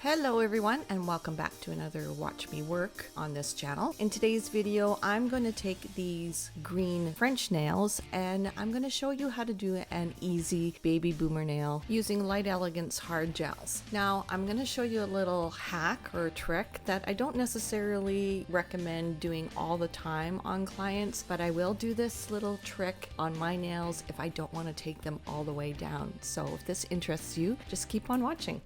Hello everyone, and welcome back to another Watch Me Work on this channel. In today's video, I'm going to take these green French nails and I'm going to show you how to do an easy baby boomer nail using Light Elegance hard gels. Now, I'm going to show you a little hack or trick that I don't necessarily recommend doing all the time on clients, but I will do this little trick on my nails if I don't want to take them all the way down. So if this interests you, just keep on watching.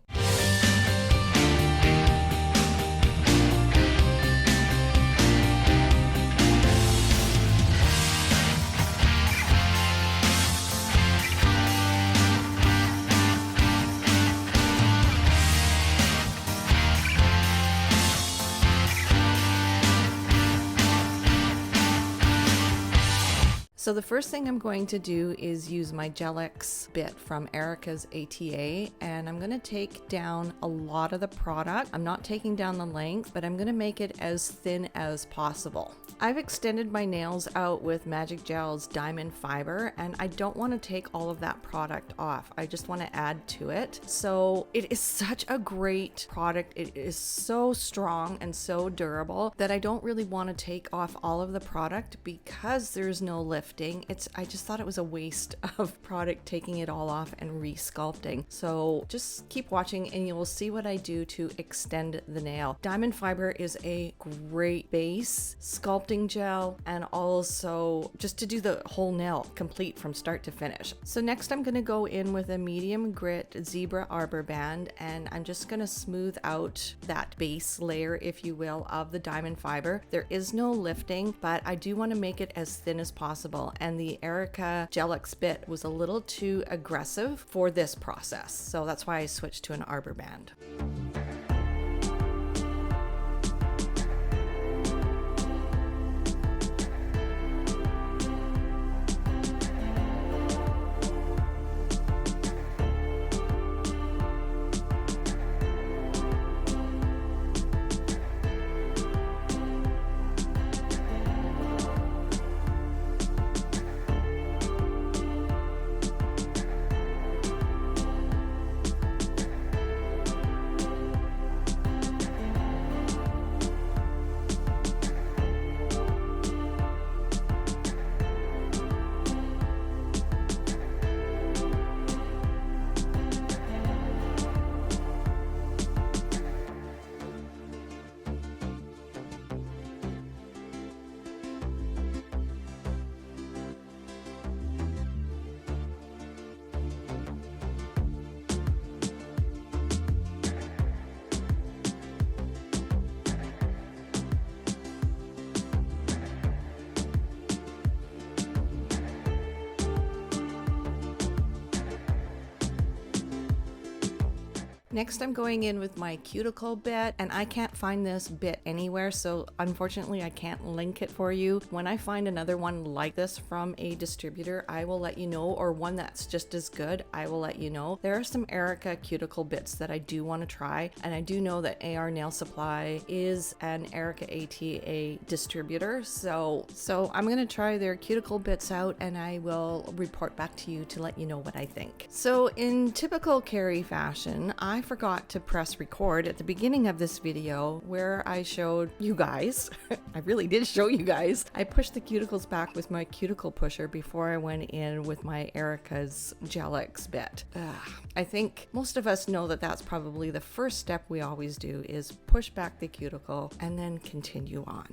So the first thing I'm going to do is use my Gel-X bit from Erica's ATA, and I'm going to take down a lot of the product. I'm not taking down the length, but I'm going to make it as thin as possible. I've extended my nails out with Magic Gel's Diamond Fibre, and I don't want to take all of that product off. I just want to add to it. So it is such a great product. It is so strong and so durable that I don't really want to take off all of the product because there's no lift. I just thought it was a waste of product taking it all off and re-sculpting. So just keep watching and you will see what I do to extend the nail. Diamond Fibre is a great base sculpting gel and also just to do the whole nail complete from start to finish. So next I'm going to go in with a medium grit zebra arbor band and I'm just going to smooth out that base layer, if you will, of the Diamond Fibre. There is no lifting, but I do want to make it as thin as possible. And the Erica Gel-X bit was a little too aggressive for this process. So that's why I switched to an arbor band. Next, I'm going in with my Cuticle bit, and I can't find this bit anywhere, so unfortunately I can't link it for you. When I find another one like this from a distributor, I will let you know, or one that's just as good, I will let you know. There are some Erica Cuticle bits that I do want to try, and I do know that AR Nail Supply is an Erica ATA distributor, so I'm going to try their Cuticle bits out, and I will report back to you to let you know what I think. So in typical Carrie fashion, I forgot to press record at the beginning of this video where I showed you guys, I really did show you guys, I pushed the cuticles back with my cuticle pusher before I went in with my Erica's Gel-X bit. I think most of us know that that's probably the first step we always do, is push back the cuticle and then continue on.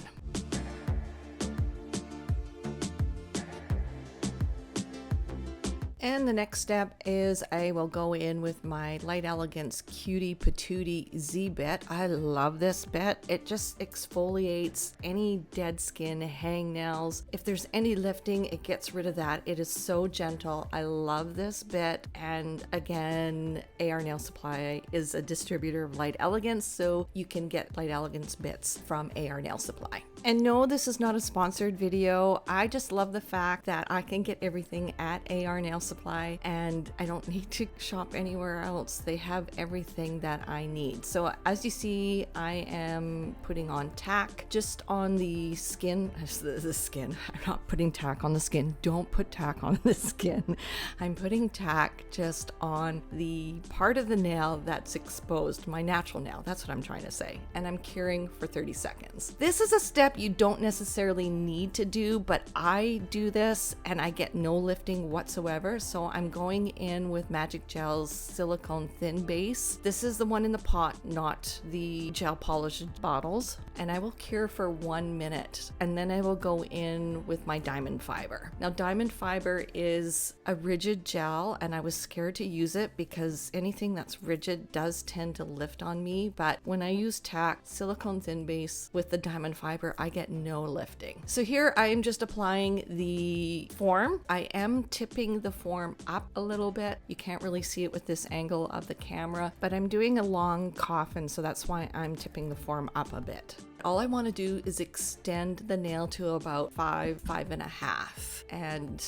And the next step is I will go in with my Light Elegance Cutie Patootie Z bit. I love this bit. It just exfoliates any dead skin, hangnails. If there's any lifting, it gets rid of that. It is so gentle. I love this bit. And again, AR Nail Supply is a distributor of Light Elegance, so you can get Light Elegance bits from AR Nail Supply. And no, this is not a sponsored video. I just love the fact that I can get everything at AR Nail Supply supply, and I don't need to shop anywhere else. They have everything that I need. So as you see, I am putting on tack just on the skin. The skin. I'm not putting tack on the skin. Don't put tack on the skin. I'm putting tack just on the part of the nail that's exposed, my natural nail. That's what I'm trying to say. And I'm curing for 30 seconds. This is a step you don't necessarily need to do, but I do this and I get no lifting whatsoever. So I'm going in with Magic Gel's silicone thin base. This is the one in the pot, not the gel polished bottles. And I will cure for 1 minute. And then I will go in with my diamond fiber. Now, diamond fiber is a rigid gel, and I was scared to use it because anything that's rigid does tend to lift on me. But when I use tack, silicone thin base with the diamond fiber, I get no lifting. So here I am just applying the form. I am tipping the form up a little bit. You can't really see it with this angle of the camera, but I'm doing a long coffin, so that's why I'm tipping the form up a bit. All I want to do is extend the nail to about 5.5, and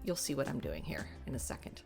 you'll see what I'm doing here in a second.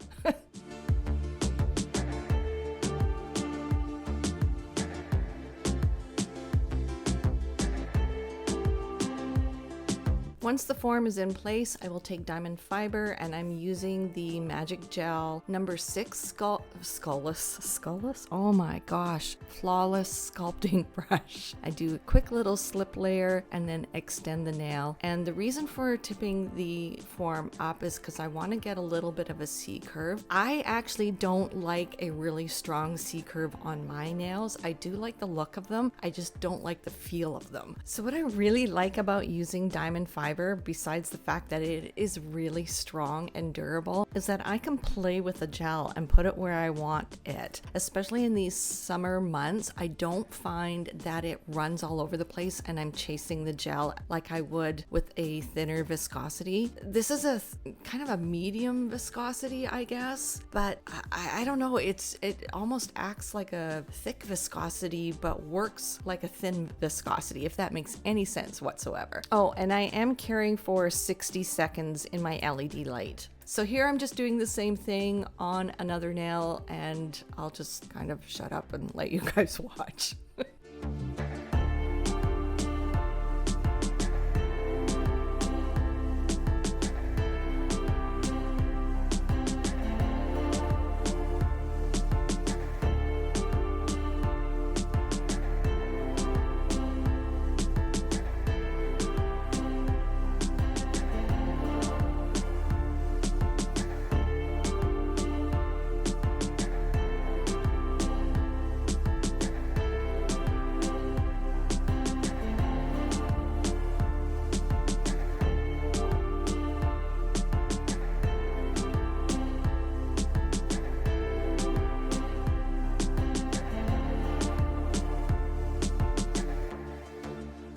Once the form is in place, I will take diamond fiber, and I'm using the Magic Gel number 6 Sculpting. Oh my gosh, flawless sculpting brush. I do a quick little slip layer and then extend the nail. And the reason for tipping the form up is because I want to get a little bit of a C curve. I actually don't like a really strong C curve on my nails. I do like the look of them. I just don't like the feel of them. So what I really like about using diamond fiber, besides the fact that it is really strong and durable, is that I can play with the gel and put it where I want it. Especially in these summer months, I don't find that it runs all over the place and I'm chasing the gel like I would with a thinner viscosity. This is a kind of a medium viscosity, I guess, but I don't know, it almost acts like a thick viscosity but works like a thin viscosity, if that makes any sense whatsoever. Oh, and I am curing for 60 seconds in my LED light. So here I'm just doing the same thing on another nail, and I'll just kind of shut up and let you guys watch.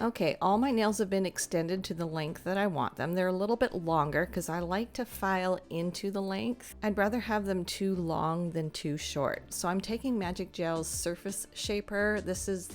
Okay, all my nails have been extended to the length that I want them. They're a little bit longer because I like to file into the length. I'd rather have them too long than too short. So I'm taking Magic Gel's Surface Shaper. This is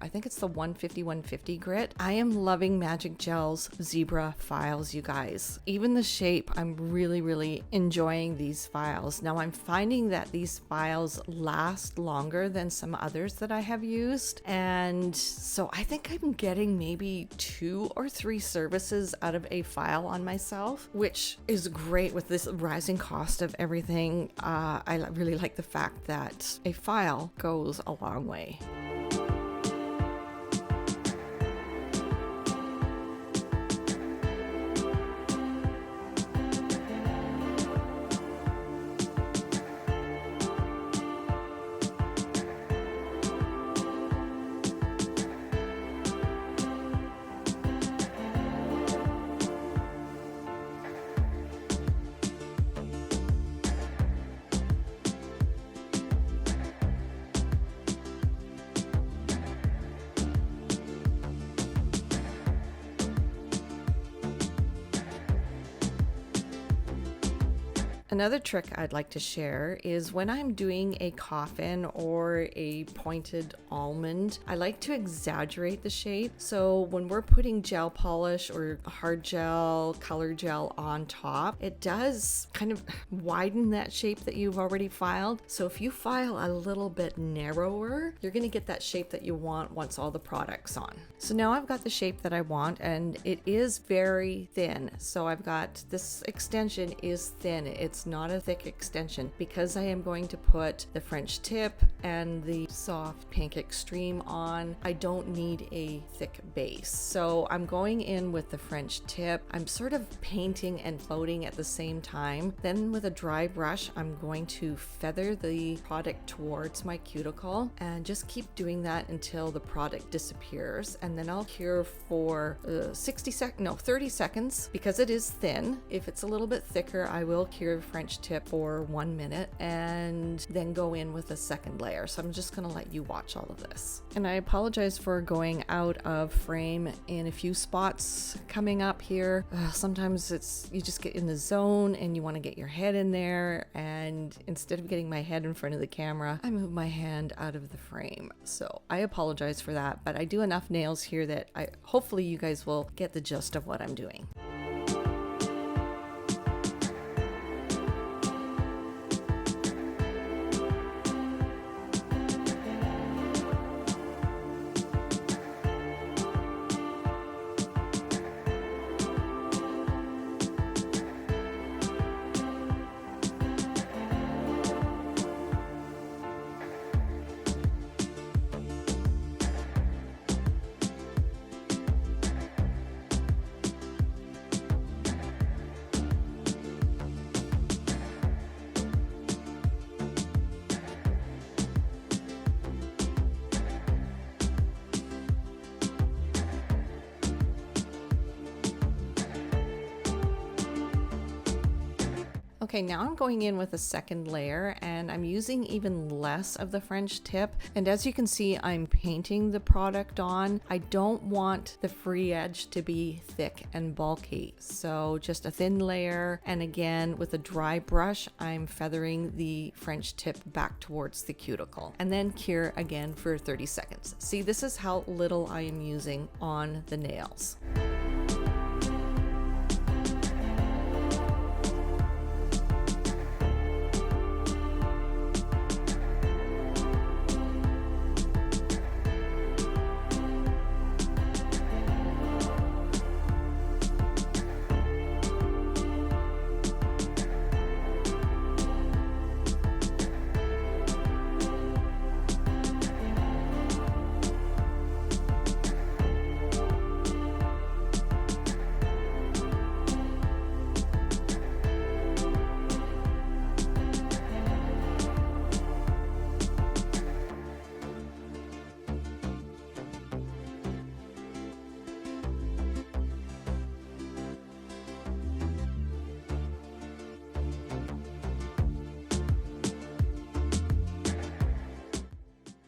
I think it's the 150 grit. I am loving Magic Gel's zebra files, you guys. Even the shape, I'm really enjoying these files. Now I'm finding that these files last longer than some others that I have used. And so I think I'm getting maybe 2 or 3 services out of a file on myself, which is great with this rising cost of everything. I really like the fact that a file goes a long way. Another trick I'd like to share is when I'm doing a coffin or a pointed almond, I like to exaggerate the shape. So when we're putting gel polish or hard gel, color gel on top, it does kind of widen that shape that you've already filed. So if you file a little bit narrower, you're going to get that shape that you want once all the product's on. So now I've got the shape that I want, and it is very thin. So I've got this extension is thin. It's not a thick extension because I am going to put the French tip and the soft pink extreme on. I don't need a thick base. So I'm going in with the French tip. I'm sort of painting and floating at the same time. Then with a dry brush, I'm going to feather the product towards my cuticle and just keep doing that until the product disappears. And then I'll cure for 30 seconds because it is thin. If it's a little bit thicker, I will cure French tip for 1 minute and then go in with a second layer. So I'm just going to let you watch all of this. And I apologize for going out of frame in a few spots coming up here. Sometimes you just get in the zone and you want to get your head in there, and instead of getting my head in front of the camera, I move my hand out of the frame. So I apologize for that, but I do enough nails here that hopefully you guys will get the gist of what I'm doing. Okay, now I'm going in with a second layer and I'm using even less of the French tip. And as you can see, I'm painting the product on. I don't want the free edge to be thick and bulky. So just a thin layer. And again, with a dry brush, I'm feathering the French tip back towards the cuticle and then cure again for 30 seconds. See, this is how little I am using on the nails.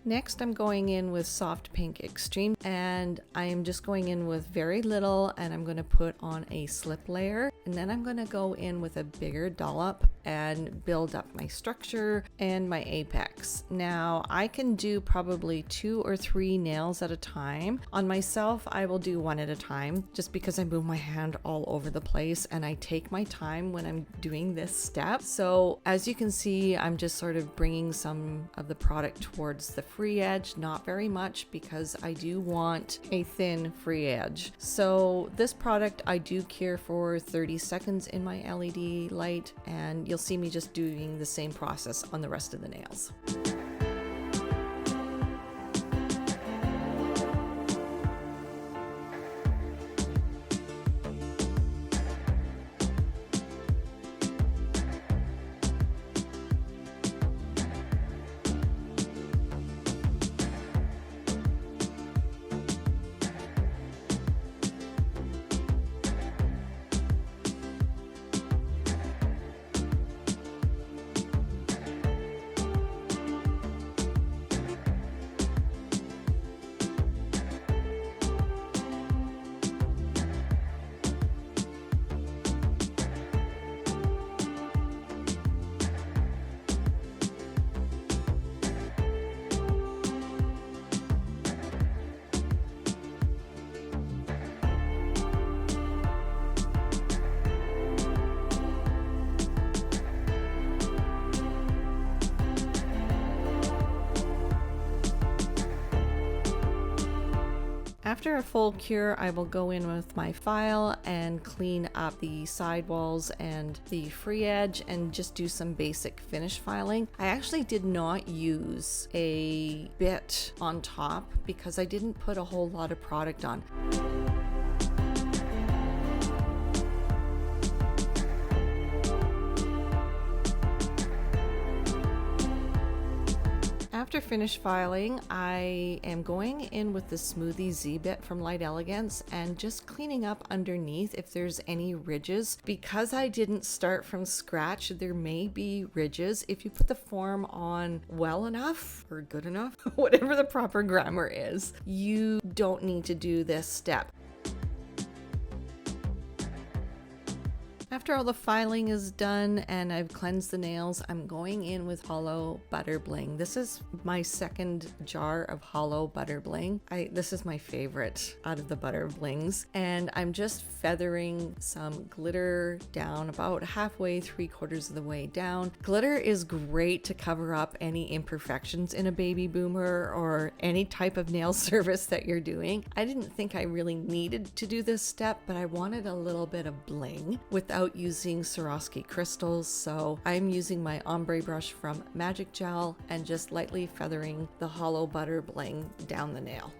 Next, I'm going in with Soft Pink Extreme, and I am just going in with very little, and I'm going to put on a slip layer, and then I'm going to go in with a bigger dollop and build up my structure and my apex. Now, I can do probably 2 or 3 nails at a time. On myself, I will do 1 at a time, just because I move my hand all over the place, and I take my time when I'm doing this step. So as you can see, I'm just sort of bringing some of the product towards the free edge, not very much because I do want a thin free edge. So this product I do cure for 30 seconds in my LED light, and you'll see me just doing the same process on the rest of the nails. After a full cure, I will go in with my file and clean up the sidewalls and the free edge and just do some basic finish filing. I actually did not use a bit on top because I didn't put a whole lot of product on. After finish filing, I am going in with the Smoothie Z bit from Light Elegance and just cleaning up underneath if there's any ridges. Because I didn't start from scratch, there may be ridges. If you put the form on well enough or good enough, whatever the proper grammar is, you don't need to do this step. After all the filing is done and I've cleansed the nails, I'm going in with Holo Butterbling. This is my second jar of Holo Butterbling. This is my favorite out of the Butterblings. And I'm just feathering some glitter down about halfway, 3/4 of the way down. Glitter is great to cover up any imperfections in a Babyboomer or any type of nail service that you're doing. I didn't think I really needed to do this step, but I wanted a little bit of bling without using Swarovski crystals, so I'm using my Ombre Brush from Magic Gel and just lightly feathering the Holo Butterbling down the nail.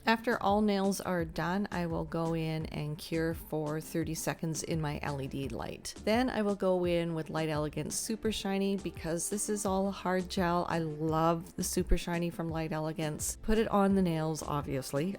After all nails are done, I will go in and cure for 30 seconds in my LED light. Then I will go in with Light Elegance Super Shiny because this is all hard gel. I love the Super Shiny from Light Elegance. Put it on the nails, obviously,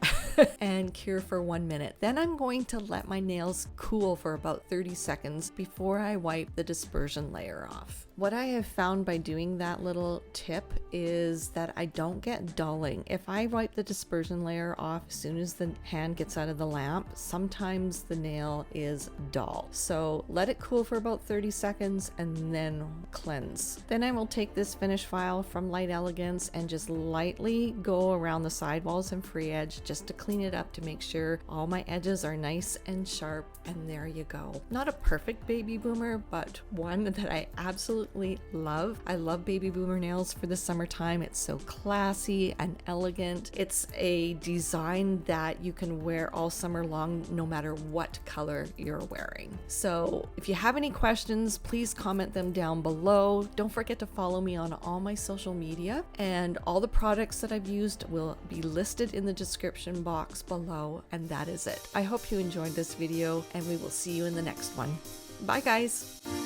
and cure for 1 minute. Then I'm going to let my nails cool for about 30 seconds before I wipe the dispersion layer off. What I have found by doing that little tip is that I don't get dulling. If I wipe the dispersion layer off as soon as the hand gets out of the lamp, sometimes the nail is dull. So let it cool for about 30 seconds and then cleanse. Then I will take this finish file from Light Elegance and just lightly go around the sidewalls and free edge just to clean it up to make sure all my edges are nice and sharp, and there you go. Not a perfect Babyboomer, but one that I absolutely love. I love Babyboomer nails for the summertime. It's so classy and elegant. It's a design that you can wear all summer long no matter what color you're wearing. So if you have any questions, please comment them down below. Don't forget to follow me on all my social media, and all the products that I've used will be listed in the description box below, and that is it. I hope you enjoyed this video, and we will see you in the next one. Bye guys!